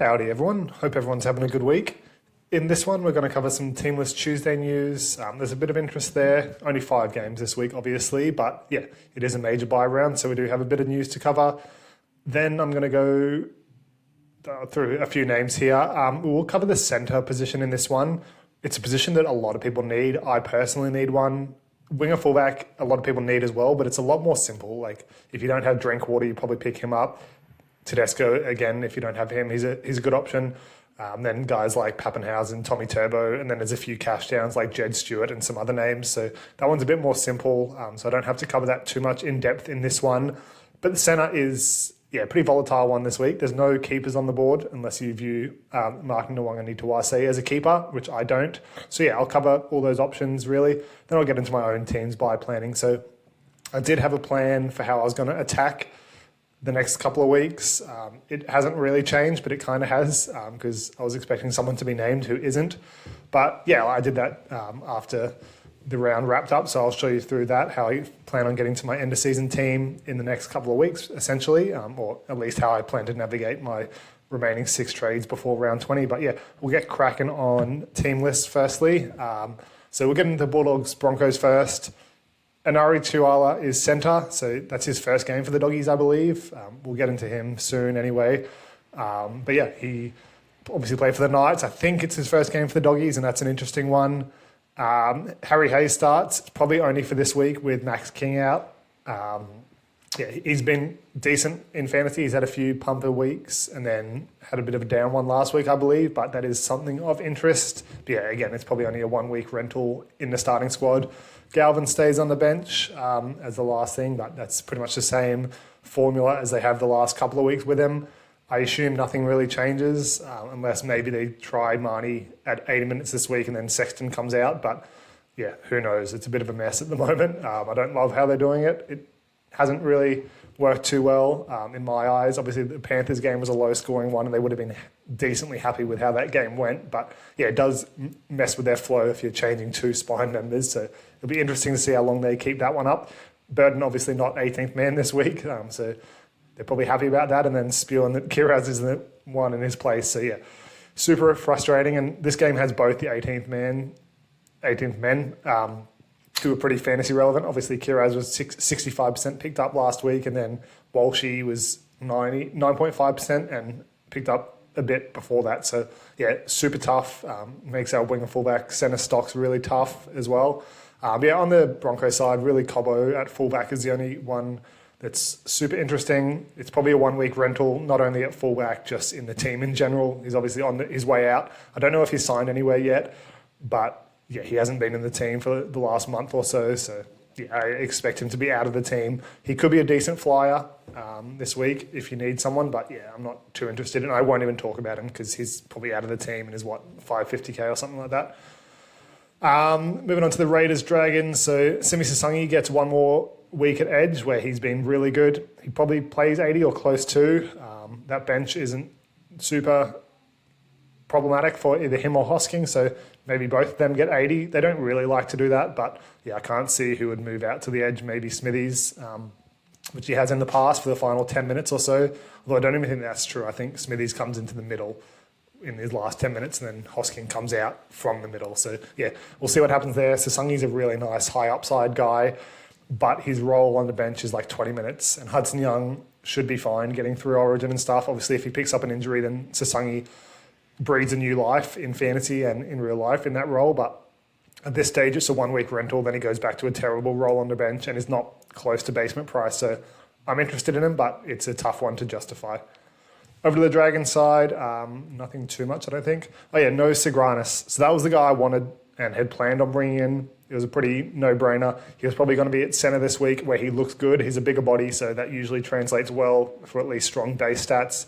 Howdy everyone, hope everyone's having a good week. In this one we're going to cover some Teamless Tuesday news. There's a bit of interest there, only 5 games this week obviously, but yeah, it is a major bye round, so we do have a bit of news to cover. Then I'm going to go through a few names here. We'll cover the centre position in this one. It's a position that a lot of people need. I personally need one. Winger fullback, a lot of people need as well, but it's a lot more simple. Like if you don't have Drinkwater, you probably pick him up. Tedesco, again, if you don't have him, he's a good option. Then guys like Pappenhausen, Tommy Turbo, and then there's a few cash downs like Jed Stewart and some other names. So that one's a bit more simple, so I don't have to cover that too much in depth in this one. But the centre is, pretty volatile one this week. There's no keepers on the board unless you view Mark Nawaqanitawase as a keeper, which I don't. So I'll cover all those options really. Then I'll get into my own team's bye planning. So I did have a plan for how I was going to attack the next couple of weeks. It hasn't really changed, but it kind of has because I was expecting someone to be named who isn't. But I did that after the round wrapped up. So I'll show you through that, how I plan on getting to my end of season team in the next couple of weeks, essentially, or at least how I plan to navigate my remaining 6 trades before round 20. But we'll get cracking on team lists firstly. So we'll get into Bulldogs Broncos first. Anari Tuala is centre, so that's his first game for the Doggies, I believe. We'll get into him soon anyway. He obviously played for the Knights. I think it's his first game for the Doggies, and that's an interesting one. Harry Hayes starts, probably only for this week with Max King out. He's been decent in fantasy. He's had a few pumper weeks and then had a bit of a down one last week, I believe, but that is something of interest. But again, it's probably only a 1-week rental in the starting squad. Galvin stays on the bench as the last thing, but that's pretty much the same formula as they have the last couple of weeks with him. I assume nothing really changes unless maybe they try Marnie at 80 minutes this week and then Sexton comes out. But who knows? It's a bit of a mess at the moment. I don't love how they're doing it. It hasn't really worked too well in my eyes. Obviously, the Panthers game was a low-scoring one and they would have been decently happy with how that game went. But it does mess with their flow if you're changing 2 spine members. So it'll be interesting to see how long they keep that one up. Burton obviously not 18th man this week, so they're probably happy about that. And then spewing that Kiraz is the one in his place. So super frustrating. And this game has both the 18th men, who are pretty fantasy relevant. Obviously, Kiraz was 65% picked up last week, and then Walshy was 9.5% and picked up a bit before that. So super tough. Makes our winger fullback centre stocks really tough as well. On the Broncos side, really Cobbo at fullback is the only one that's super interesting. It's probably a 1-week rental, not only at fullback, just in the team in general. He's obviously on his way out. I don't know if he's signed anywhere yet, but he hasn't been in the team for the last month or so. So I expect him to be out of the team. He could be a decent flyer this week if you need someone, but I'm not too interested. And I won't even talk about him because he's probably out of the team and is 550k or something like that. Moving on to the Raiders Dragons. So Simi Sasangi gets one more week at edge where he's been really good. He probably plays 80 or close to. That bench isn't super problematic for either him or Hosking, so maybe both of them get 80. They don't really like to do that, but I can't see who would move out to the edge. Maybe Smithies, which he has in the past for the final 10 minutes or so. Although I don't even think that's true. I think Smithies comes into the middle in his last 10 minutes and then Hosking comes out from the middle. So we'll see what happens there. Sasangi's a really nice high upside guy, but his role on the bench is like 20 minutes, and Hudson Young should be fine getting through Origin and stuff. Obviously, if he picks up an injury, then Sasangi breathes a new life in fantasy and in real life in that role. But at this stage, it's a 1-week rental. Then he goes back to a terrible role on the bench and is not close to basement price. So I'm interested in him, but it's a tough one to justify. Over to the Dragon side, nothing too much, I don't think. No Sigranis. So that was the guy I wanted and had planned on bringing in. It was a pretty no-brainer. He was probably going to be at centre this week where he looks good. He's a bigger body, so that usually translates well for at least strong base stats.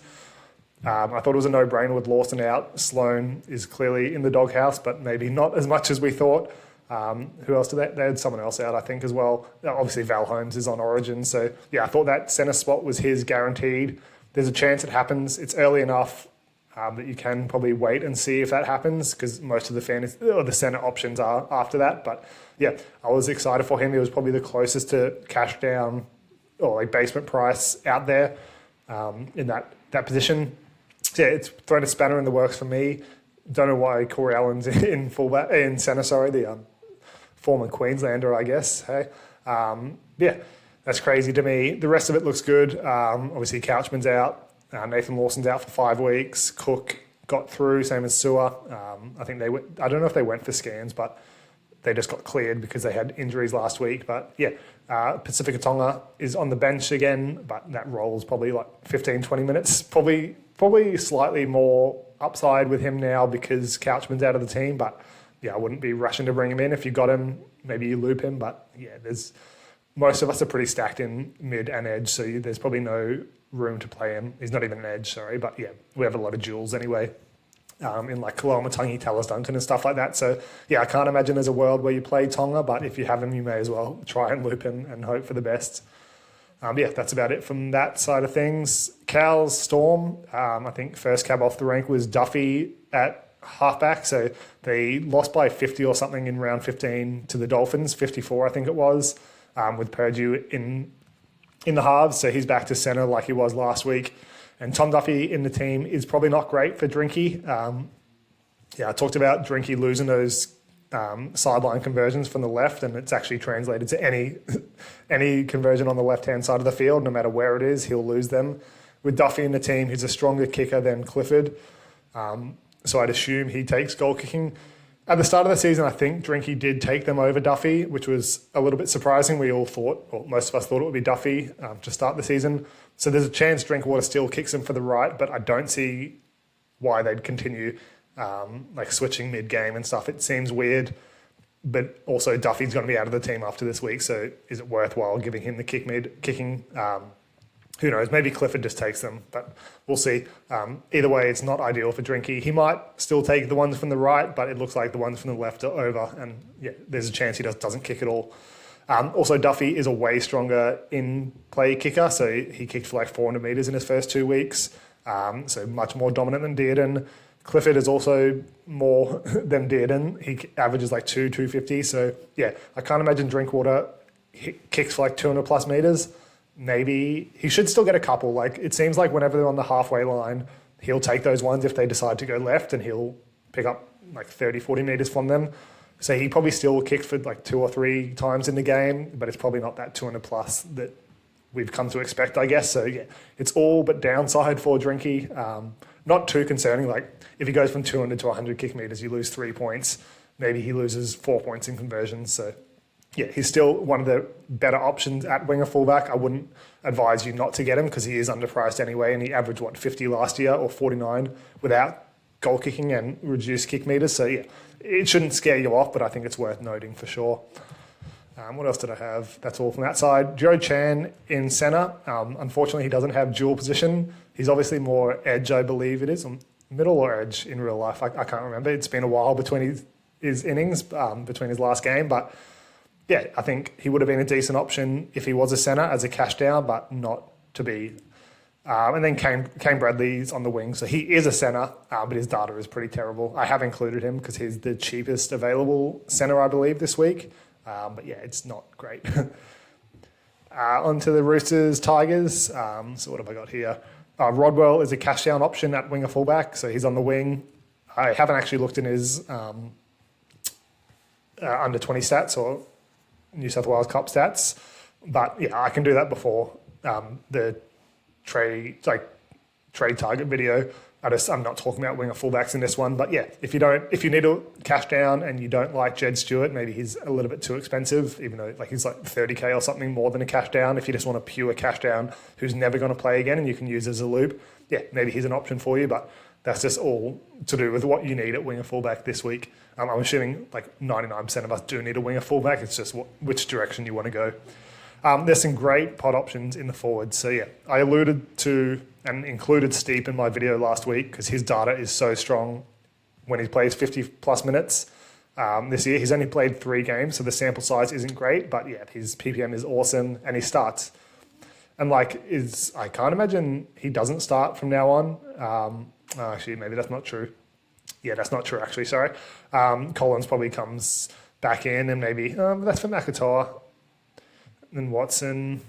I thought it was a no-brainer with Lawson out. Sloan is clearly in the doghouse, but maybe not as much as we thought. Who else did they? They had someone else out, I think, as well. Obviously, Val Holmes is on Origin. So, I thought that centre spot was his guaranteed. There's a chance it happens. It's early enough that you can probably wait and see if that happens because most of the centre options are after that. But, I was excited for him. He was probably the closest to cash down or like basement price out there in that position. yeah, it's thrown a spanner in the works for me. Don't know why Corey Allen's in centre. Sorry, the former Queenslander, I guess. Hey, yeah, that's crazy to me. The rest of it looks good. Obviously, Couchman's out. Nathan Lawson's out for 5 weeks. Cook got through, same as Sewer. I think I don't know if they went for scans, but they just got cleared because they had injuries last week. But yeah, Pacifica Tonga is on the bench again, but that role is probably like 15, 20 minutes. Probably slightly more upside with him now because Couchman's out of the team. But yeah, I wouldn't be rushing to bring him in. If you got him, maybe you loop him. But yeah, most of us are pretty stacked in mid and edge, so there's probably no room to play him. He's not even an edge, sorry. But yeah, we have a lot of duels anyway. In like Koloamatangi, Talis Duncan and stuff like that. So yeah, I can't imagine there's a world where you play Tonga, but if you have him, you may as well try and loop him and hope for the best. Yeah, that's about it from that side of things. Cows, Storm, I think first cab off the rank was Duffy at halfback. So they lost by 50 or something in round 15 to the Dolphins, 54 I think it was, with Purdue in the halves. So he's back to centre like he was last week. And Tom Duffy in the team is probably not great for Drinky. I talked about Drinky losing those sideline conversions from the left, and it's actually translated to any conversion on the left-hand side of the field, no matter where it is, he'll lose them. With Duffy in the team, he's a stronger kicker than Clifford, so I'd assume he takes goal kicking. At the start of the season, I think Drinky did take them over Duffy, which was a little bit surprising. We all thought, or most of us thought it would be Duffy to start the season. So there's a chance Drinkwater still kicks him for the right, but I don't see why they'd continue like switching mid-game and stuff. It seems weird, but also Duffy's going to be out of the team after this week, so is it worthwhile giving him the kicking? Who knows? Maybe Clifford just takes them, but we'll see. Either way, it's not ideal for Drinky. He might still take the ones from the right, but it looks like the ones from the left are over, and yeah, there's a chance he doesn't kick at all. Also, Duffy is a way stronger in-play kicker, so he kicked for like 400 metres in his first 2 weeks, so much more dominant than Dearden. Clifford is also more than Dearden. He averages like 250, so yeah, I can't imagine Drinkwater kicks for like 200 plus metres. Maybe he should still get a couple. Like it seems like whenever they're on the halfway line, he'll take those ones if they decide to go left, and he'll pick up like 30, 40 metres from them. So he probably still kicked for like 2 or 3 times in the game, but it's probably not that 200 plus that we've come to expect, I guess. So yeah, it's all but downside for Drinky. Not too concerning. Like if he goes from 200 to 100 kick metres, you lose 3 points. Maybe he loses 4 points in conversions. So yeah, he's still one of the better options at winger fullback. I wouldn't advise you not to get him because he is underpriced anyway, and he averaged 50 last year or 49 without goal kicking and reduced kick metres. So yeah, it shouldn't scare you off, but I think it's worth noting for sure. What else did I have? That's all from that side. Joe Chan in centre. Unfortunately, he doesn't have dual position. He's obviously more edge, I believe it is. Middle or edge in real life. I can't remember. It's been a while between his innings, between his last game. But yeah, I think he would have been a decent option if he was a centre as a cash down, but not to be. And then Kane Bradley's on the wing. So he is a centre, but his data is pretty terrible. I have included him because he's the cheapest available centre, I believe, this week. But yeah, it's not great. On to the Roosters, Tigers. So what have I got here? Rodwell is a cash down option at winger fullback, so he's on the wing. I haven't actually looked in his under 20 stats or New South Wales Cup stats, but yeah, I can do that before the trade target video. I'm not talking about winger fullbacks in this one, but yeah, if you need a cash down and you don't like Jed Stewart, maybe he's a little bit too expensive, even though like he's like 30k or something more than a cash down. If you just want a pure cash down who's never going to play again and you can use as a loop, yeah, maybe he's an option for you, but that's just all to do with what you need at winger fullback this week. I'm assuming like 99% of us do need a winger fullback. It's just which direction you want to go. There's some great pod options in the forwards. So yeah, I alluded to and included Steep in my video last week because his data is so strong when he plays 50 plus minutes. This year, he's only played 3 games, so the sample size isn't great, but yeah, his PPM is awesome and he starts. And I can't imagine he doesn't start from now on. Actually, maybe that's not true. Yeah, that's not true, actually, sorry. Collins probably comes back in and maybe, that's for McIntyre. Then Watson.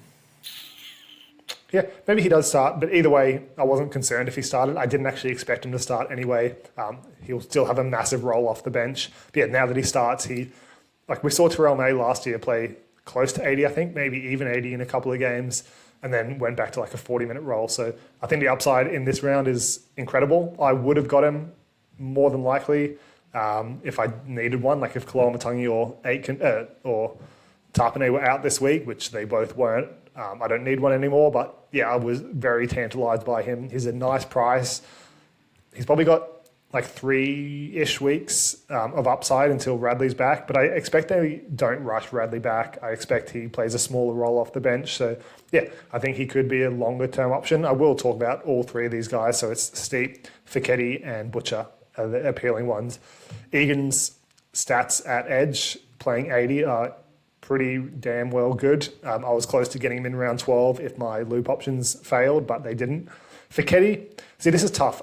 Yeah, maybe he does start, but either way, I wasn't concerned if he started. I didn't actually expect him to start anyway. He'll still have a massive role off the bench. But yeah, now that he starts, we saw Terrell May last year play close to 80, I think, maybe even 80 in a couple of games, and then went back to like a 40-minute role. So I think the upside in this round is incredible. I would have got him more than likely if I needed one, like if Koloamatangi or Tarpanay were out this week, which they both weren't. I don't need one anymore, but yeah, I was very tantalised by him. He's a nice price. He's probably got like 3-ish weeks of upside until Radley's back, but I expect they don't rush Radley back. I expect he plays a smaller role off the bench. So yeah, I think he could be a longer term option. I will talk about all three of these guys. So it's Steep, Fiketti and Butcher are the appealing ones. Egan's stats at edge, playing 80, are pretty damn well good. I was close to getting him in round 12 if my loop options failed, but they didn't. Fiketti, see, this is tough.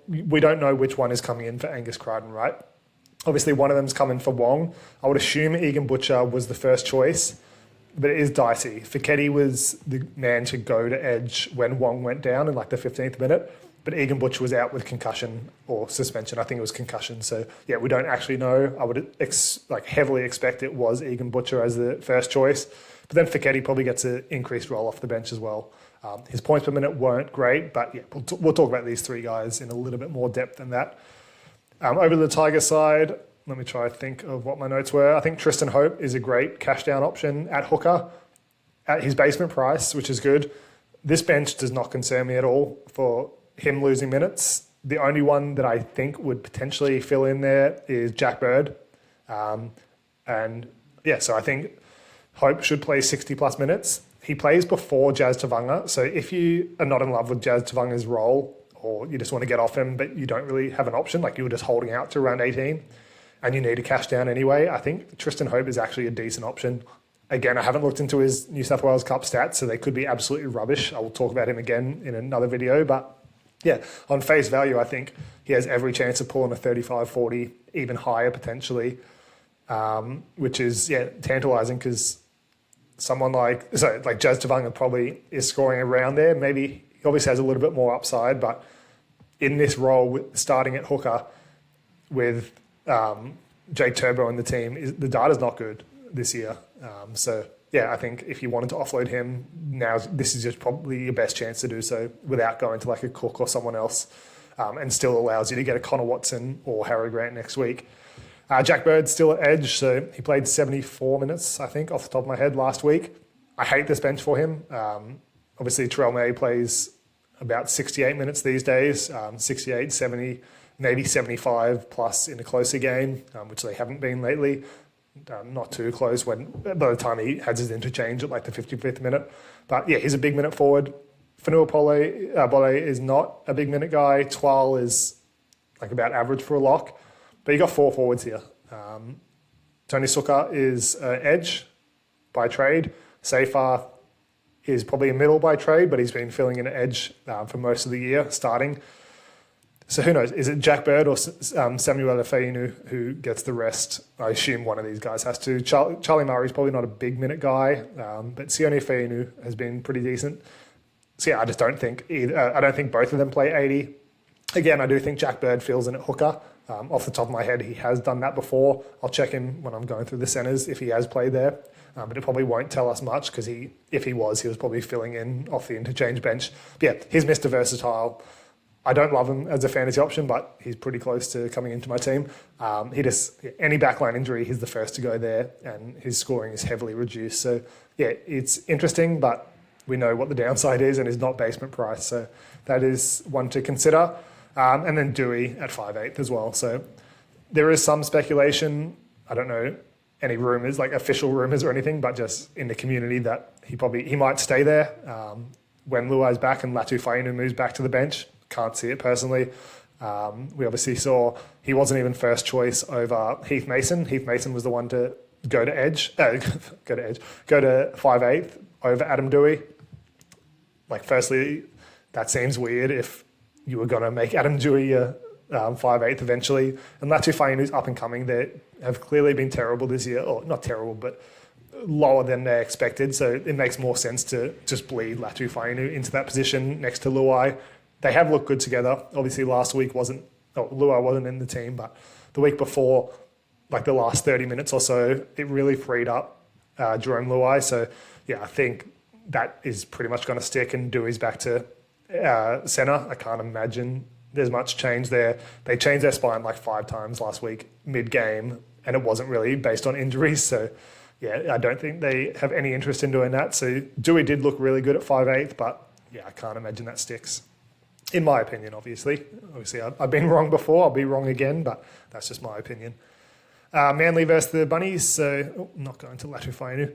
We don't know which one is coming in for Angus Crichton, right? Obviously, one of them's coming for Wong. I would assume Egan Butcher was the first choice, but it is dicey. Fiketti was the man to go to edge when Wong went down in like the 15th minute, but Egan Butcher was out with concussion or suspension. I think it was concussion. So yeah, we don't actually know. I would heavily expect it was Egan Butcher as the first choice, but then Fiketti probably gets an increased role off the bench as well. His points per minute weren't great, but yeah, we'll talk about these three guys in a little bit more depth than that. Over the Tiger side, let me try to think of what my notes were. I think Tristan Hope is a great cash down option at hooker at his basement price, which is good. This bench does not concern me at all for him losing minutes. The only one that I think would potentially fill in there is Jack Bird. So I think Hope should play 60 plus minutes. He plays before Jazz Tavanga. So if you are not in love with Jazz Tavanga's role, or you just want to get off him, but you don't really have an option, like you were just holding out to around 18 and you need a cash down anyway, I think Tristan Hope is actually a decent option. Again, I haven't looked into his New South Wales Cup stats, so they could be absolutely rubbish. I will talk about him again in another video, but yeah, on face value, I think he has every chance of pulling a 35, 40, even higher potentially, which is, tantalising because someone like Jazz Tavanga probably is scoring around there. Maybe he obviously has a little bit more upside, but in this role, starting at hooker with Jake Turbo in the team, the data's not good this year. I think if you wanted to offload him, this is just probably your best chance to do so without going to like a Cook or someone else, and still allows you to get a Connor Watson or Harry Grant next week. Jack Bird's still at edge, so he played 74 minutes, I think, off the top of my head last week. I hate this bench for him. Obviously, Terrell May plays about 68 minutes these days, 68, 70, maybe 75 plus in a closer game, which they haven't been lately. Not too close by the time he has his interchange at like the 55th minute. But yeah, he's a big minute forward. Fanua Bolle is not a big minute guy. Twal is like about average for a lock. But you got four forwards here. Tony Suka is edge by trade. Safar is probably a middle by trade, but he's been filling in edge for most of the year, starting. So who knows? Is it Jack Bird or Samuel Afeinu who gets the rest? I assume one of these guys has to. Charlie Murray's probably not a big minute guy, but Sione Afeinu has been pretty decent. So yeah, I just don't think either. I don't think both of them play 80. Again, I do think Jack Bird fills in at hooker. Off the top of my head, he has done that before. I'll check him when I'm going through the centres if he has played there. But it probably won't tell us much because if he was probably filling in off the interchange bench. But yeah, he's Mr. Versatile. I don't love him as a fantasy option, but he's pretty close to coming into my team. Any backline injury, he's the first to go there, and his scoring is heavily reduced. So yeah, it's interesting, but we know what the downside is, and is not basement price. So that is one to consider. And then Dewey at 5'8" as well. So there is some speculation. I don't know any rumours, like official rumours or anything, but just in the community that he might stay there when Luai's back and Latu Fainu moves back to the bench. Can't see it personally. We obviously saw he wasn't even first choice over Heath Mason. Heath Mason was the one to go to 5'8" over Adam Dewey. Like, firstly, that seems weird if you were going to make Adam Dewey a 5'8" eventually. And Latu Fainu's up and coming. They have clearly been terrible this year. Or not terrible, but lower than they expected, so it makes more sense to just bleed Latu Fainu into that position next to Luai. They have looked good together. Obviously, last week Luai wasn't in the team, but the week before, like the last 30 minutes or so, it really freed up Jerome Luai. So, yeah, I think that is pretty much going to stick, and Dewey's back to centre. I can't imagine there's much change there. They changed their spine like 5 times last week mid-game, and it wasn't really based on injuries. So, yeah, I don't think they have any interest in doing that. So Dewey did look really good at 5/8, but yeah, I can't imagine that sticks. In my opinion, obviously. Obviously, I've been wrong before. I'll be wrong again, but that's just my opinion. Manly versus the Bunnies, so not going to Latu Fainu.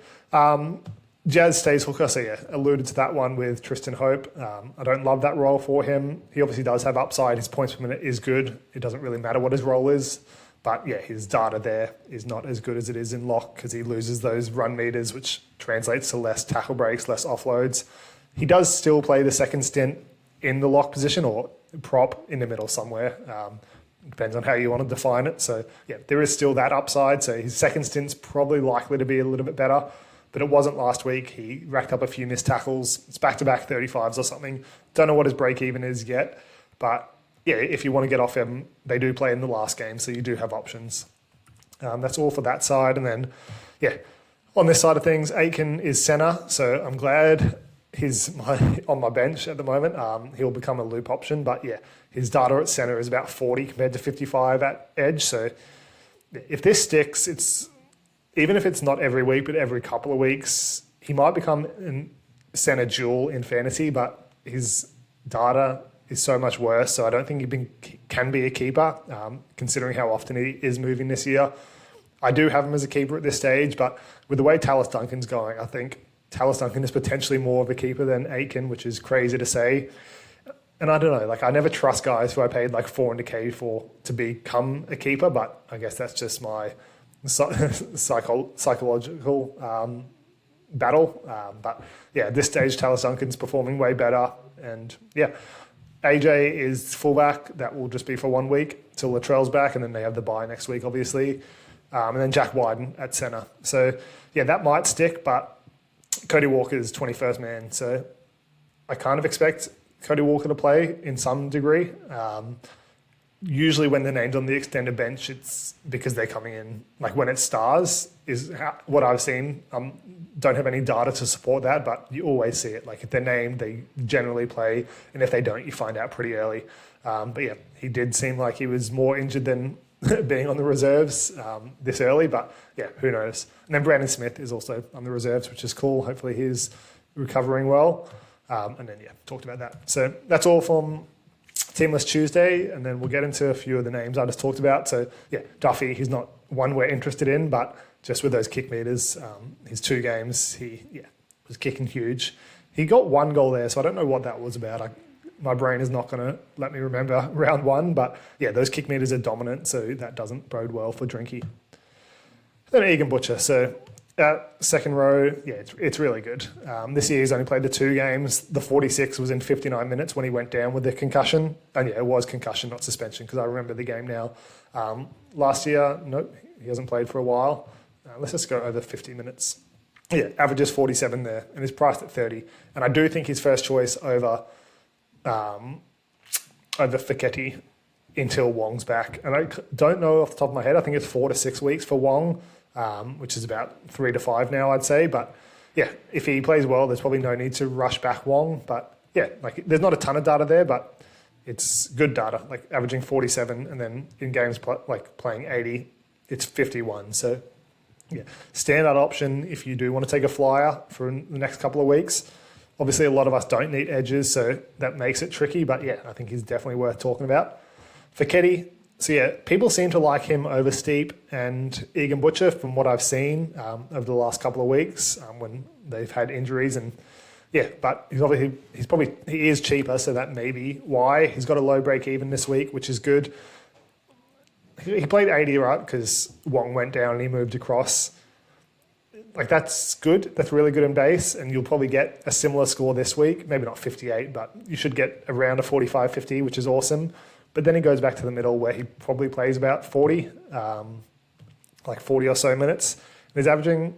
Jazz stays hooker, so yeah, alluded to that one with Tristan Hope. I don't love that role for him. He obviously does have upside. His points per minute is good. It doesn't really matter what his role is. But yeah, his data there is not as good as it is in lock because he loses those run meters, which translates to less tackle breaks, less offloads. He does still play the second stint in the lock position or prop in the middle somewhere. Depends on how you want to define it. So yeah, there is still that upside. So his second stint's probably likely to be a little bit better, but it wasn't last week. He racked up a few missed tackles. It's back-to-back 35s or something. Don't know what his break-even is yet, but yeah, if you want to get off him, they do play in the last game, so you do have options. That's all for that side. And then, yeah, on this side of things, Aiken is centre, so I'm glad he's on my bench at the moment. He'll become a loop option, but yeah, his data at centre is about 40 compared to 55 at edge. So if this sticks, even if it's not every week, but every couple of weeks, he might become a centre dual in fantasy, but his data is so much worse, so I don't think he can be a keeper, considering how often he is moving this year. I do have him as a keeper at this stage, but with the way Tallis Duncan's going, I think Tallis Duncan is potentially more of a keeper than Aiken, which is crazy to say. And I don't know, like I never trust guys who I paid like 400k for to become a keeper, but I guess that's just my psychological battle. But yeah, at this stage, Tallis Duncan's performing way better, and yeah. AJ is fullback. That will just be for 1 week till Latrell's back, and then they have the bye next week, obviously. And then Jack Wyden at centre. So, yeah, that might stick, but Cody Walker's 21st man. So I kind of expect Cody Walker to play in some degree. Usually when they're named on the extended bench, it's because they're coming in, like when it's stars, is what I've seen. Don't have any data to support that, but you always see it. Like if they're named, they generally play, and if they don't, you find out pretty early. But yeah, he did seem like he was more injured than being on the reserves this early, but yeah, who knows. And then Brandon Smith is also on the reserves, which is cool. Hopefully he's recovering well. And then, yeah, talked about that. So that's all from Teamless Tuesday, and then we'll get into a few of the names I just talked about. So yeah, Duffy, he's not one we're interested in, but just with those kick meters, his 2 games, he was kicking huge. He got 1 goal there, so I don't know what that was about. My brain is not going to let me remember round 1, but yeah, those kick meters are dominant, so that doesn't bode well for Drinky. Then Egan Butcher, so second row, yeah, it's really good. This year he's only played the 2 games. The 46 was in 59 minutes when he went down with the concussion. And yeah, it was concussion, not suspension, because I remember the game now. Last year, nope, he hasn't played for a while. Let's just go over 50 minutes. Yeah, averages 47 there, and is priced at 30. And I do think his first choice over Feketi until Wong's back. And I don't know off the top of my head. I think it's 4 to 6 weeks for Wong, which is about 3 to 5 now, I'd say. But yeah, if he plays well, there's probably no need to rush back Wong. But yeah, like there's not a ton of data there, but it's good data, like averaging 47, and then in games like playing 80, it's 51. So yeah, standout option if you do want to take a flyer for the next couple of weeks. Obviously, a lot of us don't need edges, so that makes it tricky. But yeah, I think he's definitely worth talking about. Feketi, so yeah, people seem to like him over Steep and Egan Butcher from what I've seen over the last couple of weeks when they've had injuries. And yeah, but he is cheaper, so that may be why. He's got a low break even this week, which is good. He played 80, right, because Wong went down and he moved across. Like, that's good. That's really good in base, and you'll probably get a similar score this week. Maybe not 58, but you should get around a 45, 50, which is awesome. But then he goes back to the middle where he probably plays about 40, like 40 or so minutes. And he's averaging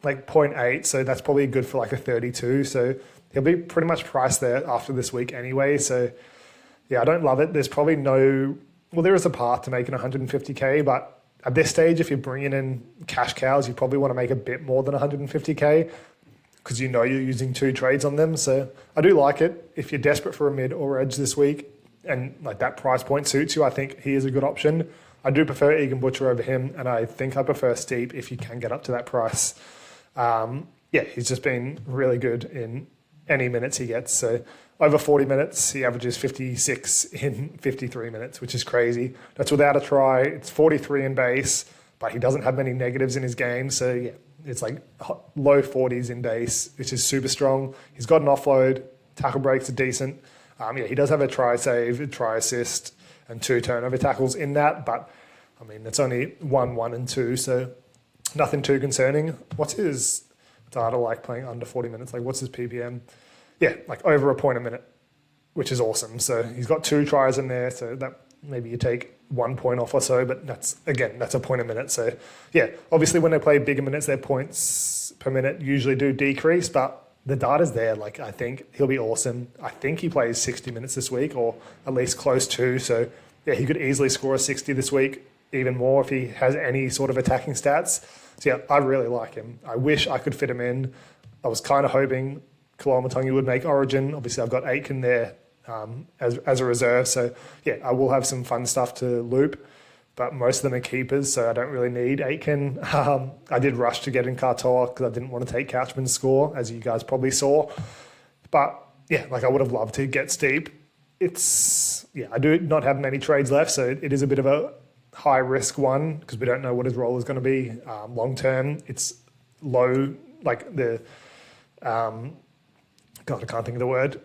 like 0.8, so that's probably good for like a 32. So he'll be pretty much priced there after this week anyway. So yeah, I don't love it. There's probably there is a path to making 150k, but at this stage, if you're bringing in cash cows, you probably want to make a bit more than 150k because you're using 2 trades on them. So I do like it. If you're desperate for a mid or edge this week and like that price point suits you, I think he is a good option. I do prefer Egan Butcher over him, and I think I prefer Steep if you can get up to that price. He's just been really good in any minutes he gets. So over 40 minutes, he averages 56 in 53 minutes, which is crazy. That's without a try. It's 43 in base, but he doesn't have many negatives in his game. So yeah, it's like low 40s in base, which is super strong. He's got an offload. Tackle breaks are decent. He does have a try save, a try assist, and 2 turnover tackles in that. But I mean, it's only 1, 1, and 2. So nothing too concerning. What's his data like playing under 40 minutes? Like, what's his PPM? Yeah, like over a point a minute, which is awesome. So he's got 2 tries in there. So that maybe you take 1 point off or so, but that's a point a minute. So yeah, obviously when they play bigger minutes, their points per minute usually do decrease, but the data's there. Like, I think he'll be awesome. I think he plays 60 minutes this week, or at least close to. So yeah, he could easily score a 60 this week, even more if he has any sort of attacking stats. So yeah, I really like him. I wish I could fit him in. I was kind of hoping Kalamatangi would make Origin. Obviously, I've got Aitken there as a reserve. So yeah, I will have some fun stuff to loop, but most of them are keepers, so I don't really need Aitken. I did rush to get in Katoa because I didn't want to take Couchman's score, as you guys probably saw. But yeah, like I would have loved to get Steep. I do not have many trades left, so it is a bit of a high risk one because we don't know what his role is going to be long term. It's low, like the God, I can't think of the word.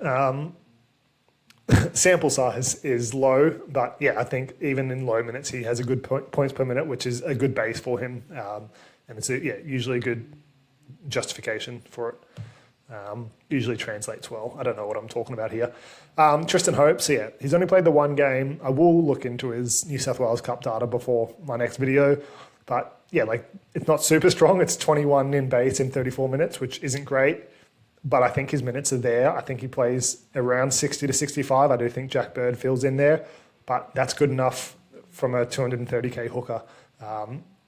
Sample size is low, but yeah, I think even in low minutes, he has a good points per minute, which is a good base for him. And it's usually a good justification for it. Usually translates well. I don't know what I'm talking about here. Tristan Hope, so yeah, he's only played the 1 game. I will look into his New South Wales Cup data before my next video. But yeah, like it's not super strong. It's 21 in base in 34 minutes, which isn't great. But I think his minutes are there. I think he plays around 60 to 65. I do think Jack Bird fills in there, but that's good enough from a 230k hooker.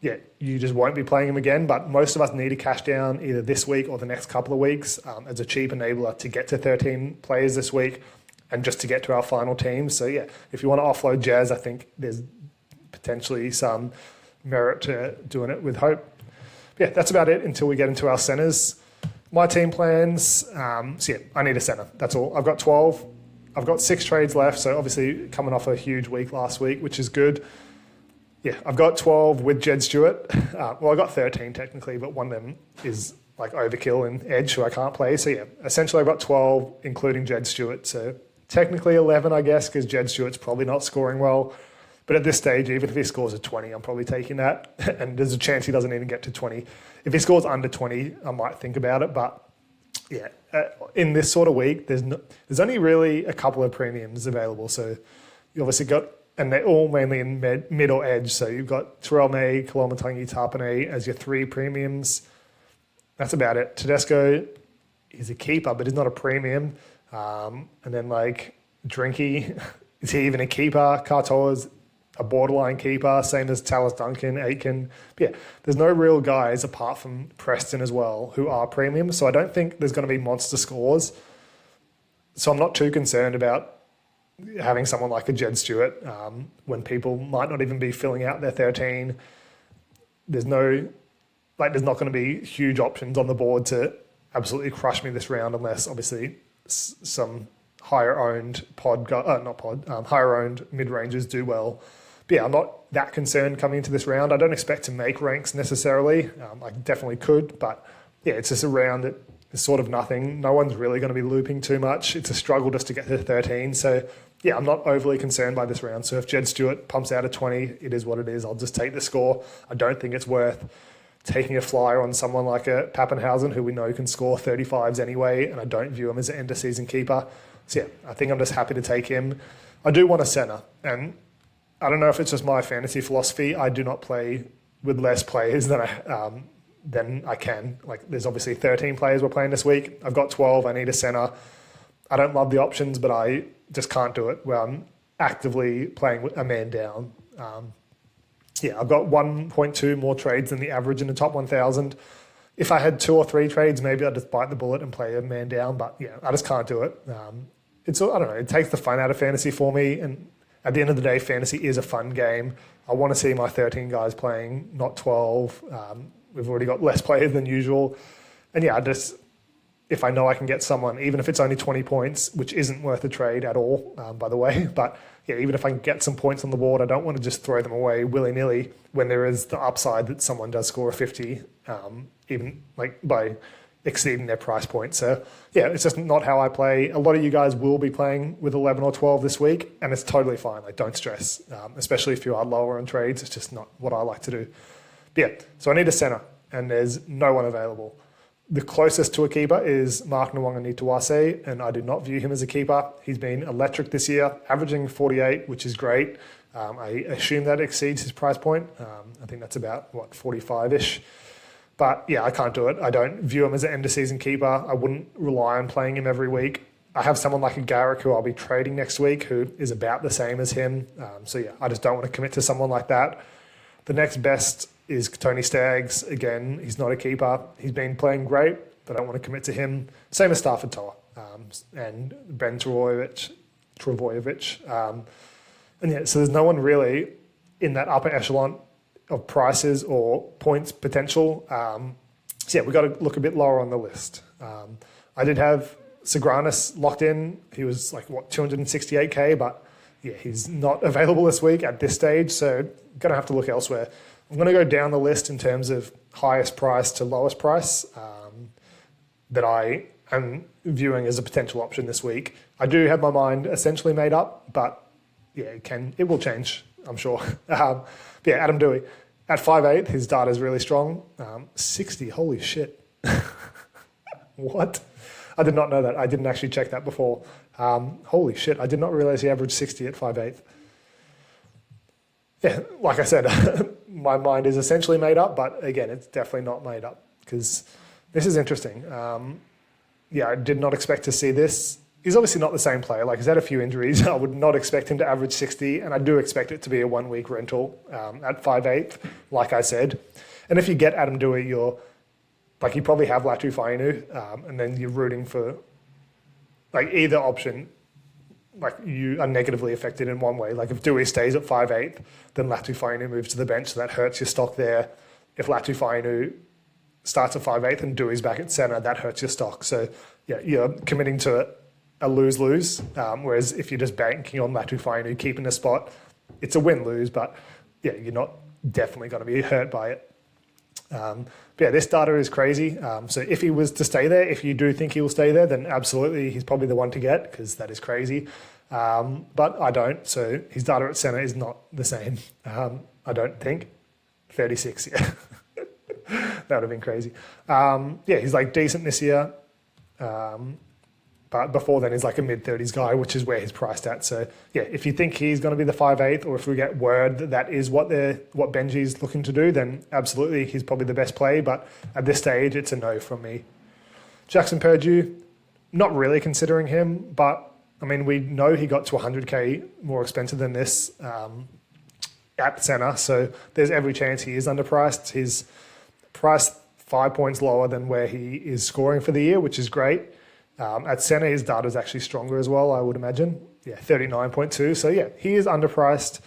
You just won't be playing him again, but most of us need a cash down either this week or the next couple of weeks as a cheap enabler to get to 13 players this week and just to get to our final team. So yeah, if you want to offload Jazz, I think there's potentially some merit to doing it with Hope. Yeah, that's about it until we get into our centres. My team plans, I need a centre. That's all. I've got 12. I've got 6 trades left, so obviously coming off a huge week last week, which is good. Yeah, I've got 12 with Jed Stewart. I got 13 technically, but one of them is like overkill in Edge, who I can't play. So yeah, essentially I've got 12, including Jed Stewart. So technically 11, I guess, because Jed Stewart's probably not scoring well. But at this stage, even if he scores a 20, I'm probably taking that. And there's a chance he doesn't even get to 20. If he scores under 20, I might think about it. But yeah, in this sort of week, there's only really a couple of premiums available. So you obviously got, and they're all mainly in mid or edge. So you've got Terrell May, Kalamatangi, Tapane as your 3 premiums. That's about it. Tedesco is a keeper, but he's not a premium. And then like Drinky, is he even a keeper? Katoa's a borderline keeper, same as Tallis Duncan, Aitken. But yeah, there's no real guys apart from Preston as well who are premium. So I don't think there's going to be monster scores. So I'm not too concerned about having someone like a Jed Stewart when people might not even be filling out their 13. There's not going to be huge options on the board to absolutely crush me this round unless obviously some higher owned higher owned mid-rangers do well. But yeah, I'm not that concerned coming into this round. I don't expect to make ranks necessarily. I definitely could, but yeah, it's just a round that is sort of nothing. No one's really going to be looping too much. It's a struggle just to get to 13. So yeah, I'm not overly concerned by this round. So if Jed Stewart pumps out a 20, it is what it is. I'll just take the score. I don't think it's worth taking a flyer on someone like a Pappenhausen, who we know can score 35s anyway, and I don't view him as an end-of-season keeper. So yeah, I think I'm just happy to take him. I do want a centre, and I don't know if it's just my fantasy philosophy. I do not play with less players than then I can. Like, there's obviously 13 players we're playing this week. I've got 12. I need a centre. I don't love the options, but I just can't do it where I'm actively playing a man down. I've got 1.2 more trades than the average in the top 1,000. If I had 2 or 3 trades, maybe I'd just bite the bullet and play a man down. But yeah, I just can't do it. I don't know. It takes the fun out of fantasy for me. And at the end of the day, fantasy is a fun game. I want to see my 13 guys playing, not 12. We've already got less players than usual. And yeah, if I know I can get someone, even if it's only 20 points, which isn't worth a trade at all, by the way. But yeah, even if I can get some points on the board, I don't want to just throw them away willy-nilly when there is the upside that someone does score a 50, even like by exceeding their price point. So yeah, it's just not how I play. A lot of you guys will be playing with 11 or 12 this week, and it's totally fine. Like, don't stress, especially if you are lower on trades. It's just not what I like to do. But yeah, so I need a centre, and there's no one available. The closest to a keeper is Mark Nwanga-Nituwase, and I do not view him as a keeper. He's been electric this year, averaging 48, which is great. I assume that exceeds his price point. I think that's about, 45-ish. But yeah, I can't do it. I don't view him as an end-of-season keeper. I wouldn't rely on playing him every week. I have someone like a Garrick who I'll be trading next week who is about the same as him. So yeah, I just don't want to commit to someone like that. The next best is Tony Staggs. Again, he's not a keeper. He's been playing great, but I don't want to commit to him. Same as Stafford Toa and Ben Travojevic. And yeah, so there's no one really in that upper echelon of prices or points potential. So yeah, we've got to look a bit lower on the list. I did have Sagranis locked in. He was 268k, but yeah, he's not available this week at this stage, so going to have to look elsewhere. I'm going to go down the list in terms of highest price to lowest price that I am viewing as a potential option this week. I do have my mind essentially made up, but yeah, it will change, I'm sure. Yeah, Adam Dewey. At 5'8", his data is really strong. 60, holy shit. What? I did not know that. I didn't actually check that before. Holy shit, I did not realize he averaged 60 at 5'8". Yeah, like I said, my mind is essentially made up, but again, it's definitely not made up because this is interesting. I did not expect to see this. He's obviously not the same player. Like, he's had a few injuries. I would not expect him to average 60, and I do expect it to be a 1-week rental at 5'8", like I said. And if you get Adam Dewey, you probably have Latu Fainu, and then you're rooting for either option. You are negatively affected in one way. If Dewey stays at 5'8", then Latu Fainu moves to the bench, so that hurts your stock there. If Latu Fainu starts at 5'8" and Dewey's back at centre, that hurts your stock. So yeah, you're committing to a lose-lose, whereas if you're just banking on Latu Fainu keeping a spot, it's a win-lose, but yeah, you're not definitely going to be hurt by it. But yeah, this data is crazy. So if he was to stay there, if you do think he will stay there, then absolutely he's probably the one to get because that is crazy. But I don't. So his data at centre is not the same. I don't think. 36, yeah. That would have been crazy. He's decent this year. But before then, he's a mid-30s guy, which is where he's priced at. So, yeah, if you think he's going to be the 5'8", or if we get word that that is what Benji's looking to do, then absolutely he's probably the best play. But at this stage, it's a no from me. Jackson Purdue, not really considering him, but, we know he got to 100k more expensive than this at centre. So there's every chance he is underpriced. He's priced 5 points lower than where he is scoring for the year, which is great. At centre, his data is actually stronger as well, I would imagine. Yeah, 39.2. So, yeah, he is underpriced.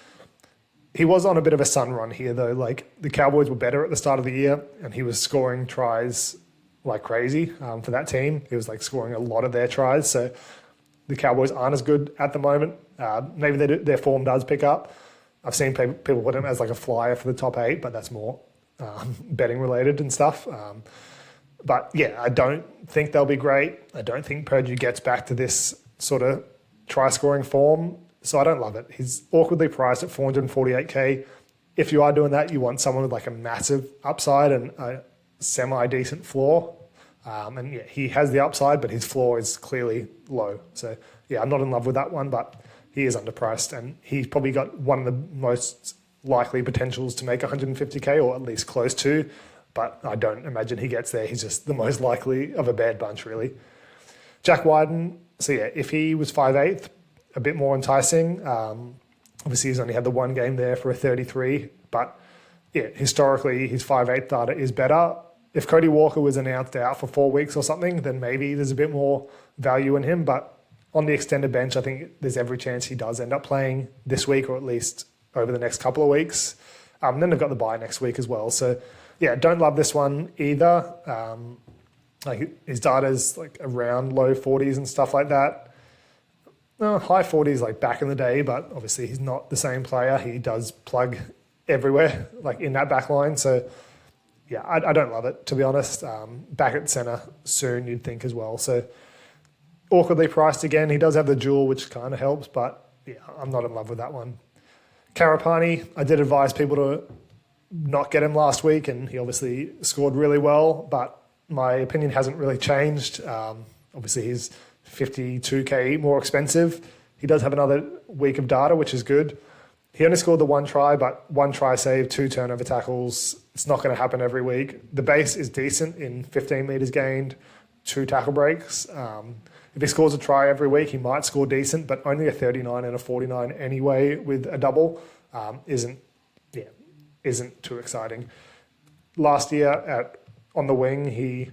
He was on a bit of a sun run here, though. The Cowboys were better at the start of the year, and he was scoring tries like crazy for that team. He was, scoring a lot of their tries. So, the Cowboys aren't as good at the moment. Maybe their form does pick up. I've seen people put him as, a flyer for the top 8, but that's more betting related and stuff. But yeah, I don't think they'll be great. I don't think Purdue gets back to this sort of try-scoring form, so I don't love it. He's awkwardly priced at 448k. If you are doing that, you want someone with a massive upside and a semi-decent floor. And yeah, he has the upside, but his floor is clearly low. So yeah, I'm not in love with that one, but he is underpriced, and he's probably got one of the most likely potentials to make 150k, or at least close to. but I don't imagine he gets there. He's just the most likely of a bad bunch, really. Jack Wyden, so yeah, if he was 5'8", a bit more enticing. Obviously, he's only had the one game there for a 33, but yeah, historically, his 5'8" data is better. If Cody Walker was announced out for 4 weeks or something, then maybe there's a bit more value in him. But on the extended bench, I think there's every chance he does end up playing this week or at least over the next couple of weeks. Then they've got the bye next week as well. So yeah, don't love this one either. Like his data's like around low 40s and stuff like that. No, high 40s like back in the day, but obviously he's not the same player. He does plug everywhere, like in that back line. So yeah, I don't love it, to be honest. Back at centre soon, you'd think as well. So awkwardly priced again. He does have the duel, which kind of helps, but yeah, I'm not in love with that one. Karapani, I did advise people to not get him last week, and he obviously scored really well, but my opinion hasn't really changed. Obviously, he's 52k more expensive. He does have another week of data, which is good. He only scored the one try, but one try save, 2 turnover tackles. It's not going to happen every week. The base is decent in 15 metres gained, 2 tackle breaks. If he scores a try every week, he might score decent, but only a 39 and a 49 anyway with a double isn't too exciting. Last year on the wing, he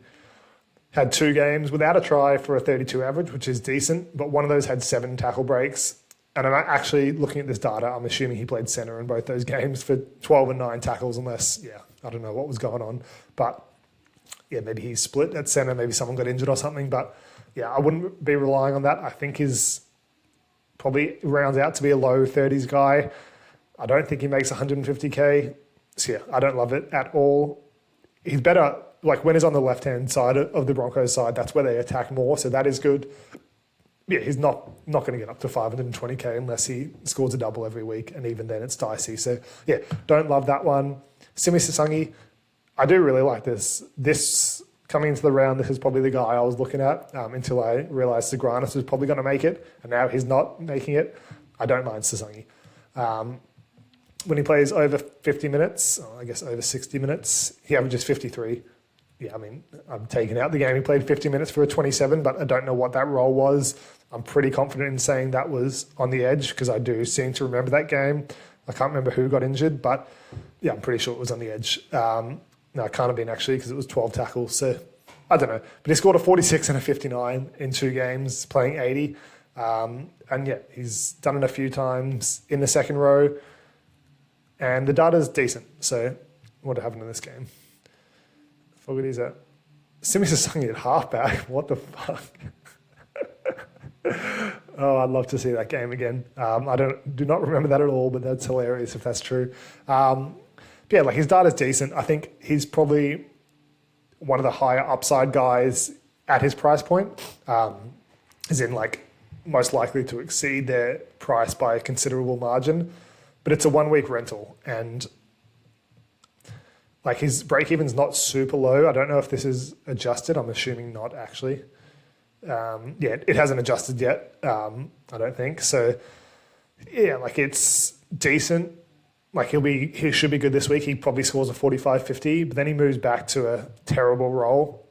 had 2 games without a try for a 32 average, which is decent, but one of those had 7 tackle breaks. And I'm actually looking at this data, I'm assuming he played centre in both those games for 12 and 9 tackles, unless, I don't know what was going on. But yeah, maybe he split at centre, maybe someone got injured or something. But yeah, I wouldn't be relying on that. I think he's probably rounds out to be a low 30s guy. I don't think he makes 150k. So yeah, I don't love it at all. He's better, like when he's on the left-hand side of the Broncos side, that's where they attack more, so that is good. Yeah, he's not going to get up to 520k unless he scores a double every week, and even then it's dicey. So yeah, don't love that one. Simi Sasangi, I do really like this. This coming into the round, this is probably the guy I was looking at until I realised Sagranis was probably going to make it, and now he's not making it. I don't mind Sasangi. When he plays over 50 minutes, I guess over 60 minutes, he averages 53. Yeah, I mean, I'm taking out the game. He played 50 minutes for a 27, but I don't know what that role was. I'm pretty confident in saying that was on the edge because I do seem to remember that game. I can't remember who got injured, but yeah, I'm pretty sure it was on the edge. No, it can't have been actually because it was 12 tackles. So I don't know. But he scored a 46 and a 59 in 2 games, playing 80. And yeah, he's done it a few times in the second row. And the data's decent. So what happened in this game? Fogarty's at Simi Sasangi at halfback. What the fuck? Oh, I'd love to see that game again. I do not remember that at all, but that's hilarious if that's true. But yeah, like his data's decent. I think he's probably one of the higher upside guys at his price point, as in like most likely to exceed their price by a considerable margin. But it's a 1-week rental, and like his break-even's not super low. I don't know if this is adjusted. I'm assuming not actually. Yeah, it hasn't adjusted yet. I don't think so. Yeah, like it's decent. Like he should be good this week. He probably scores a 45-50, but then he moves back to a terrible role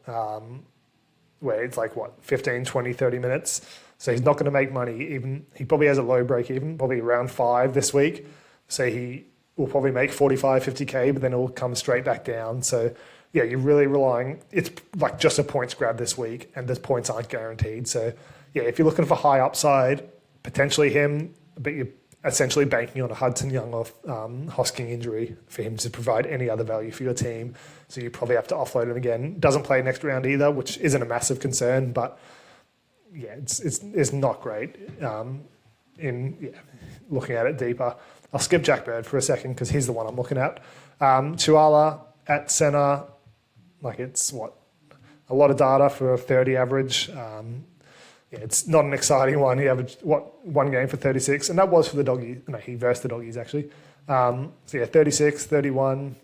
where it's like 15, 20, 30 minutes. So he's not going to make money. Even he probably has a low break-even, probably around 5 this week. So he will probably make 45, 50k, but then it will come straight back down. So yeah, you're really relying, it's like just a points grab this week, and the points aren't guaranteed. So yeah, if you're looking for high upside, potentially him, but you're essentially banking on a Hudson Young or Hosking injury for him to provide any other value for your team. So you probably have to offload him again. Doesn't play next round either, which isn't a massive concern, but yeah, it's not great looking at it deeper. I'll skip Jack Bird for a second because he's the one I'm looking at. Tuala at centre, like it's a lot of data for a 30 average. Yeah, it's not an exciting one. He averaged, 1 game for 36, and that was for the Doggies. No, he versed the Doggies, actually. So yeah, 36, 31.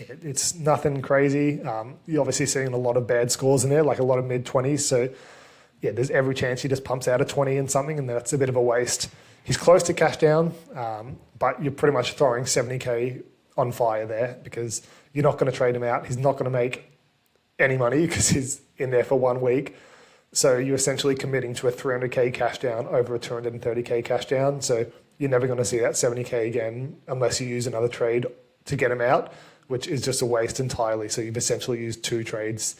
Yeah, it's nothing crazy. You're obviously seeing a lot of bad scores in there, like a lot of mid-20s. So yeah, there's every chance he just pumps out a 20 and something, and that's a bit of a waste. He's close to cash down, but you're pretty much throwing 70k on fire there because you're not going to trade him out. He's not going to make any money because he's in there for 1 week. So you're essentially committing to a 300k cash down over a 230k cash down. So you're never going to see that 70k again unless you use another trade to get him out, which is just a waste entirely. So you've essentially used 2 trades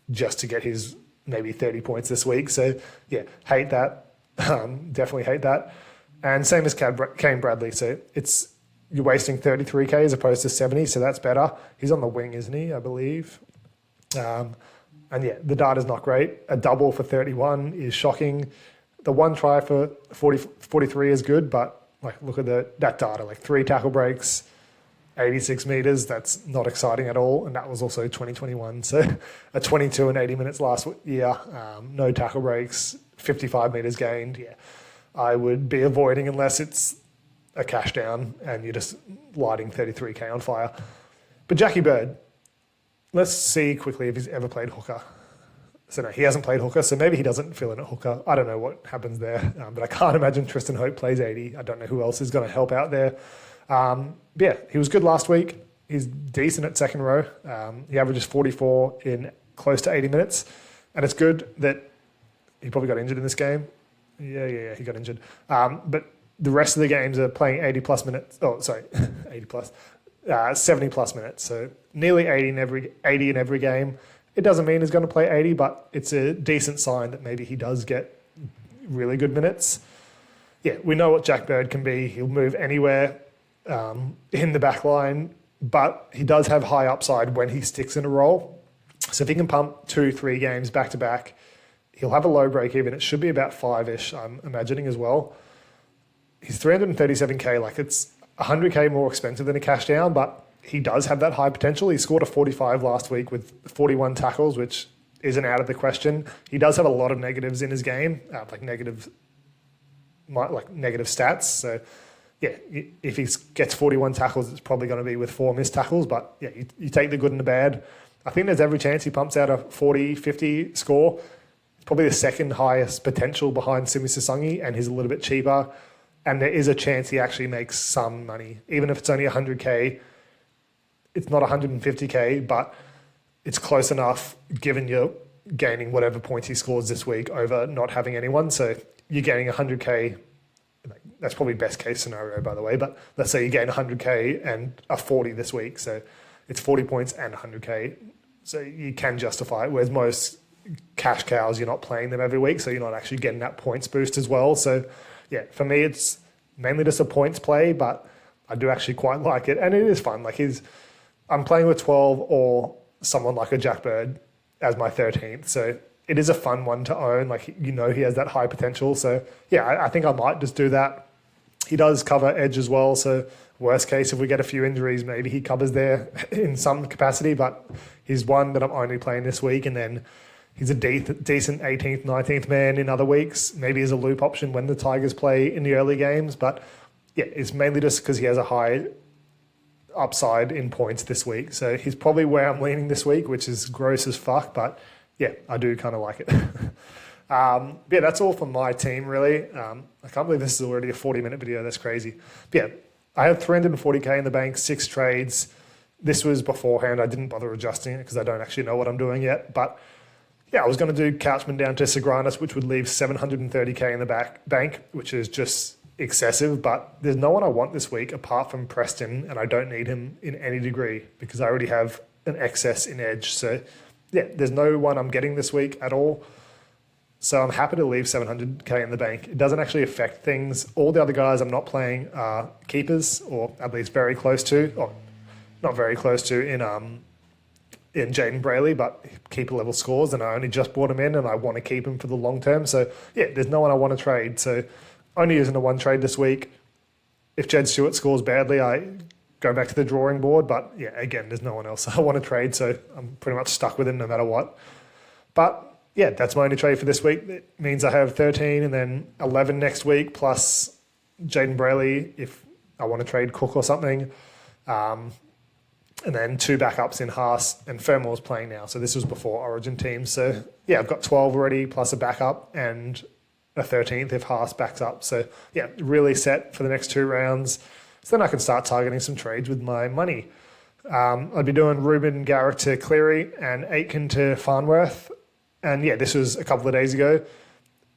just to get his maybe 30 points this week. So yeah, hate that. Definitely hate that. And same as Kane Bradley. So you're wasting 33k as opposed to 70. So that's better. He's on the wing, isn't he? I believe. And yeah, the data's not great. A double for 31 is shocking. The 1 try for 43 is good, but like look at that data, like 3 tackle breaks, 86 meters. That's not exciting at all. And that was also 2021. So a 22 and 80 minutes last year, no tackle breaks, 55 meters gained. Yeah, I would be avoiding unless it's a cash down and you're just lighting 33k on fire. But Jackie Bird, let's see quickly if he's ever played hooker. So no, he hasn't played hooker, so maybe he doesn't fill in at hooker. I don't know what happens there, but I can't imagine Tristan Hope plays 80. I don't know who else is going to help out there. But yeah, he was good last week. He's decent at second row. He averages 44 in close to 80 minutes. And it's good that he probably got injured in this game. Yeah, he got injured. But the rest of the games are playing 80 plus minutes. Oh, sorry, 80 plus. 70 plus minutes. So nearly 80 in every game. It doesn't mean he's going to play 80, but it's a decent sign that maybe he does get really good minutes. Yeah, we know what Jack Bird can be. He'll move anywhere in the back line, but he does have high upside when he sticks in a role. So if he can pump 2-3 games back to back, he'll have a low break even. It should be about 5-ish, I'm imagining as well. He's 337k, like it's 100k more expensive than a cash down, but he does have that high potential. He scored a 45 last week with 41 tackles, which isn't out of the question. He does have a lot of negatives in his game, like negative stats. So yeah, if he gets 41 tackles, it's probably going to be with 4 missed tackles. But yeah, you take the good and the bad. I think there's every chance he pumps out a 40, 50 score. It's probably the second highest potential behind Simi Sasangi, and he's a little bit cheaper. And there is a chance he actually makes some money. Even if it's only 100k, it's not 150k, but it's close enough given you're gaining whatever points he scores this week over not having anyone. So you're gaining 100k. That's probably best case scenario, by the way. But let's say you gain 100k and a 40 this week. So it's 40 points and 100k. So you can justify it. Whereas most cash cows, you're not playing them every week. So you're not actually getting that points boost as well. So yeah, for me, it's mainly just a points play, but I do actually quite like it. And it is fun. Like I'm playing with 12 or someone like a Jack Bird as my 13th. So it is a fun one to own. Like, he has that high potential. So yeah, I think I might just do that. He does cover edge as well. So worst case, if we get a few injuries, maybe he covers there in some capacity, but he's one that I'm only playing this week. And then he's a decent 18th, 19th man in other weeks, maybe as a loop option when the Tigers play in the early games. But yeah, it's mainly just because he has a high upside in points this week. So he's probably where I'm leaning this week, which is gross as fuck. But yeah, I do kind of like it. Yeah, that's all for my team, really. I can't believe this is already a 40-minute video. That's crazy. But yeah, I have 340k in the bank, 6 trades. This was beforehand. I didn't bother adjusting it because I don't actually know what I'm doing yet. But yeah, I was going to do Couchman down to Sagranus, which would leave 730k in the bank, which is just excessive. But there's no one I want this week apart from Preston, and I don't need him in any degree because I already have an excess in edge. So yeah, there's no one I'm getting this week at all. So I'm happy to leave 700k in the bank. It doesn't actually affect things. All the other guys I'm not playing are keepers, or at least very close to, or not very close to in Jaden Brayley, but keeper level scores, and I only just brought him in and I want to keep him for the long term. So yeah, there's no one I want to trade. So only using a 1 trade this week. If Jed Stewart scores badly, I go back to the drawing board. But yeah, again, there's no one else I want to trade, so I'm pretty much stuck with him no matter what. But yeah, that's my only trade for this week. It means I have 13 and then 11 next week, plus Jaden Brayley if I want to trade Cook or something. And then 2 backups in Haas, and Fermore's playing now. So this was before Origin teams. So yeah, I've got 12 already, plus a backup and a 13th if Haas backs up. So yeah, really set for the next 2 rounds. So then I can start targeting some trades with my money. I'd be doing Ruben Garrick to Cleary and Aitken to Farnworth. And yeah, this was a couple of days ago.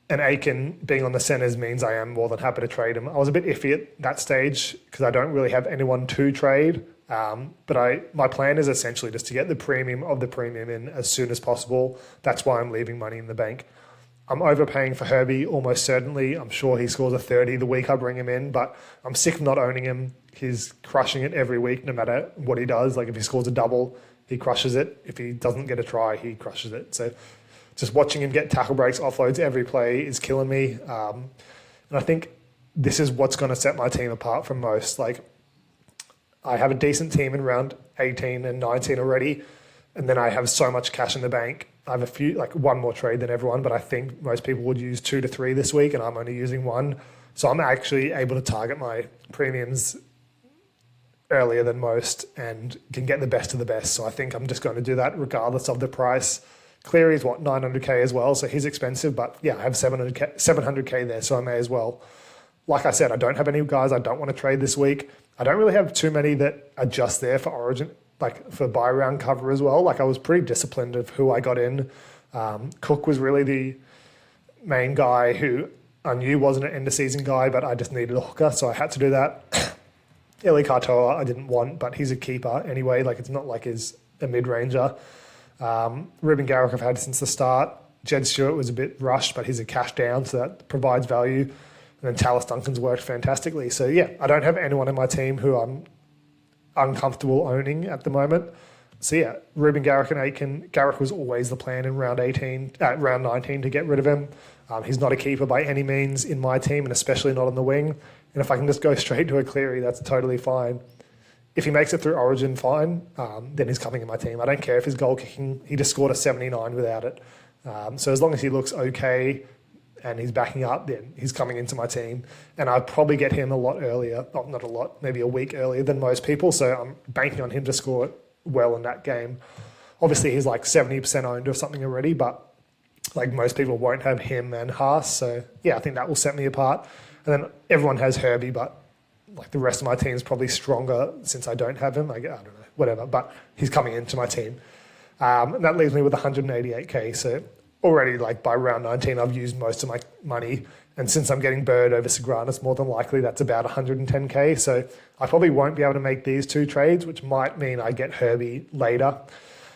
And Aitken being on the centres means I am more than happy to trade him. I was a bit iffy at that stage because I don't really have anyone to trade. But my plan is essentially just to get the premium of the premium in as soon as possible. That's why I'm leaving money in the bank. I'm overpaying for Herbie almost certainly. I'm sure he scores a 30 the week I bring him in, but I'm sick of not owning him. He's crushing it every week, no matter what he does. Like if he scores a double, he crushes it. If he doesn't get a try, he crushes it. So just watching him get tackle breaks, offloads every play is killing me. And I think this is what's going to set my team apart from most. Like I have a decent team in round 18 and 19 already, and then I have so much cash in the bank. I have a few, like one more trade than everyone, but I think most people would use 2 to 3 this week, and I'm only using 1. So I'm actually able to target my premiums earlier than most and can get the best of the best. So I think I'm just going to do that regardless of the price. Cleary's 900k as well, so he's expensive, but yeah, I have 700k there, so I may as well. Like I said, I don't have any guys I don't want to trade this week. I don't really have too many that are just there for Origin, like for buy round cover as well. Like I was pretty disciplined of who I got in. Cook was really the main guy who I knew wasn't an end of season guy, but I just needed a hooker, so I had to do that. Eli Katoa I didn't want, but he's a keeper anyway. Like it's not like he's a mid-ranger. Ruben Garrick I've had since the start. Jed Stewart was a bit rushed, but he's a cash down, so that provides value. And then Tallis Duncan's worked fantastically. So yeah, I don't have anyone in my team who I'm uncomfortable owning at the moment. So yeah, Ruben Garrick and Aitken. Garrick was always the plan in round 19 to get rid of him. He's not a keeper by any means in my team, and especially not on the wing. And if I can just go straight to a Cleary, that's totally fine. If he makes it through Origin, fine. Then he's coming in my team. I don't care if he's goal kicking. He just scored a 79 without it. So as long as he looks okay and he's backing up, then he's coming into my team. And I'd probably get him a lot earlier. Not a lot, maybe a week earlier than most people. So I'm banking on him to score well in that game. Obviously, he's like 70% owned or something already, but like most people won't have him and Haas. So yeah, I think that will set me apart. And then everyone has Herbie, but like the rest of my team is probably stronger since I don't have him. Like, I don't know, whatever, but he's coming into my team. And that leaves me with 188k. So already like by round 19, I've used most of my money. And since I'm getting Bird over Segranus, more than likely that's about 110k. So I probably won't be able to make these 2 trades, which might mean I get Herbie later.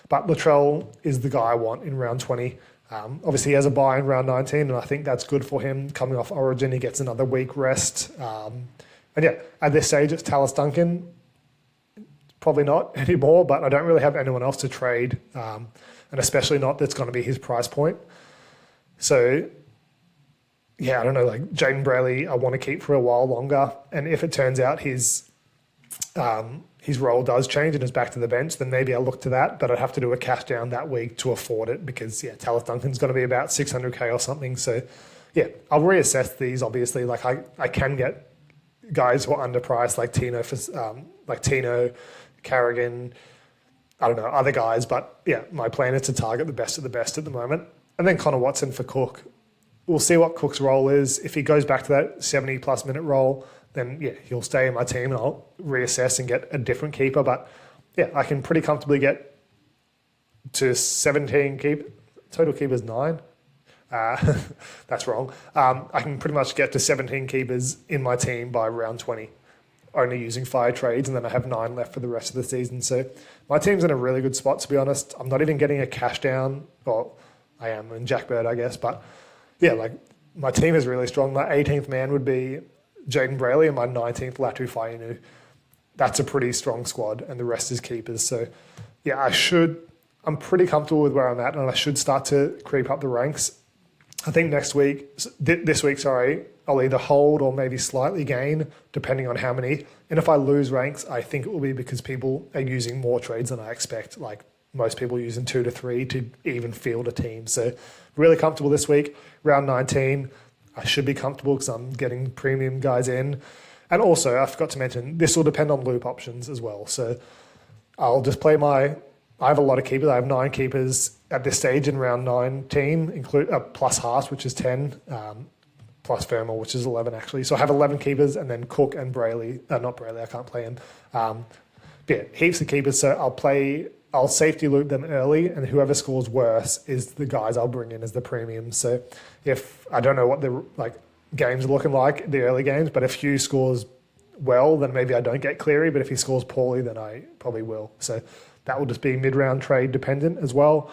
But Latrell is the guy I want in round 20. Obviously, he has a bye in round 19, and I think that's good for him. Coming off Origin, he gets another week rest. And yeah, at this stage, it's Tallis Duncan. Probably not anymore, but I don't really have anyone else to trade, and especially not that's going to be his price point. So yeah, I don't know, like Jaden Brayley, I want to keep for a while longer. And if it turns out his role does change and is back to the bench, then maybe I'll look to that. But I'd have to do a cash down that week to afford it because, yeah, Tallis Duncan's going to be about 600k or something. So, yeah, I'll reassess these, obviously. Like, I can get guys who are underpriced, like Tino, Carrigan, I don't know, other guys. But, yeah, my plan is to target the best of the best at the moment. And then Connor Watson for Cook. We'll see what Cook's role is. If he goes back to that 70-plus minute role, then, yeah, he'll stay in my team and I'll reassess and get a different keeper. But, yeah, I can pretty comfortably get to 17 keep. Total keepers 9. That's wrong. I can pretty much get to 17 keepers in my team by round 20, only using 5 trades, and then I have 9 left for the rest of the season. So my team's in a really good spot, to be honest. I'm not even getting a cash down. Well, I am in Jack Bird, I guess. But, yeah, like my team is really strong. My 18th man would be Jaden Brayley and my 19th Latu Fainu. That's a pretty strong squad, and the rest is keepers. So, yeah, I'm pretty comfortable with where I'm at, and I should start to creep up the ranks. I think this week, I'll either hold or maybe slightly gain, depending on how many. And if I lose ranks, I think it will be because people are using more trades than I expect. Like most people using 2 to 3 to even field a team. So really comfortable this week. Round 19, I should be comfortable because I'm getting premium guys in. And also, I forgot to mention, this will depend on loop options as well. So I'll just play I have a lot of keepers. I have 9 keepers at this stage in round 19, plus Haas, which is 10. plus Vermel, which is 11 actually. So I have 11 keepers, and then Cook and Brayley. Not Brayley, I can't play him. Yeah, heaps of keepers. So I'll safety loop them early, and whoever scores worse is the guys I'll bring in as the premiums. So if I don't know what the games are looking like, the early games, but if Hugh scores well, then maybe I don't get Cleary, but if he scores poorly, then I probably will. So that will just be mid-round trade dependent as well.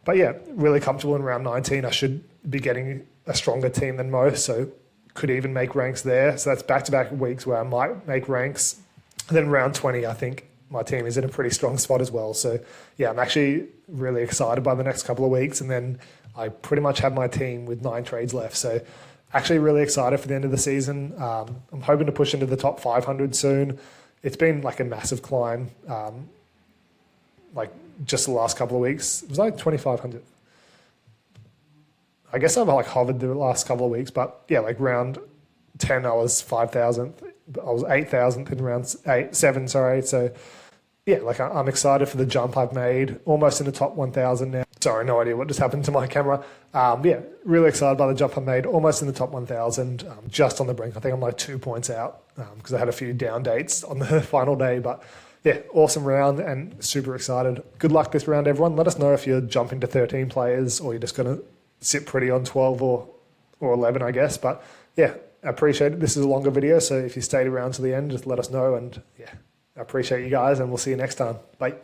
But yeah, really comfortable in round 19. I should be getting a stronger team than most, so could even make ranks there. So that's back-to-back weeks where I might make ranks. And then round 20, I think my team is in a pretty strong spot as well. So yeah, I'm actually really excited by the next couple of weeks, and then I pretty much have my team with 9 trades left. So actually really excited for the end of the season. I'm hoping to push into the top 500 soon. It's been like a massive climb, like just the last couple of weeks. It was like 2,500. I guess I've like hovered the last couple of weeks, but yeah, like round 10, I was 5,000th. I was 8,000th in round 7, sorry. So yeah, like I'm excited for the jump I've made, almost in the top 1,000 now. Sorry, no idea what just happened to my camera. Yeah, really excited by the jump I made, almost in the top 1,000, just on the brink. I think I'm like 2 points out because I had a few down dates on the final day. But yeah, awesome round and super excited. Good luck this round, everyone. Let us know if you're jumping to 13 players or you're just going to sit pretty on 12 or 11, I guess. But yeah, I appreciate it. This is a longer video, so if you stayed around to the end, just let us know. And yeah, I appreciate you guys, and we'll see you next time. Bye.